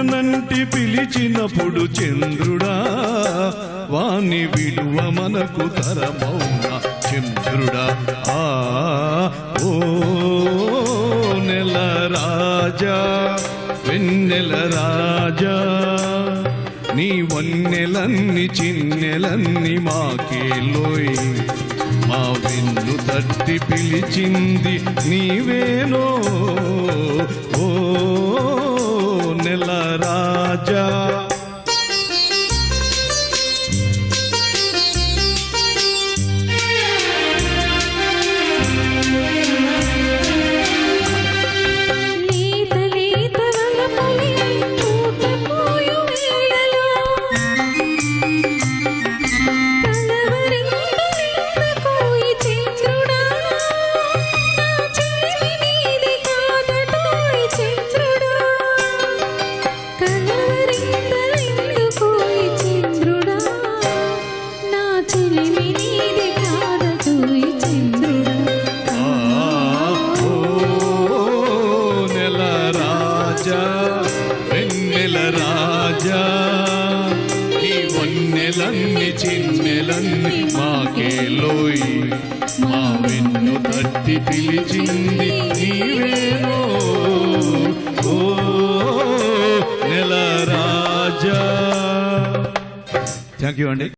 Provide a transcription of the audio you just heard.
వెంటనంటి పిలిచినప్పుడు చంద్రుడా వాణి విలువ మనకు తరమౌన చంద్రుడా. ఓ నెల రాజా వెన్నెల రాజా నీ వన్నెలన్ని చిన్నెలన్ని మాకేలోయ్. మా వెన్ను తట్టి పిలిచింది నీవేనో ఓ నెల రాజా. వెన్నెల రాజా ఈ వన్నెలన్ని చిన్నెలన్ని మాకేలోయ్. మా వెన్ను తట్టి పిలిచింది నీవేనో ఓ నెల రాజా. థ్యాంక్ యూ అండి.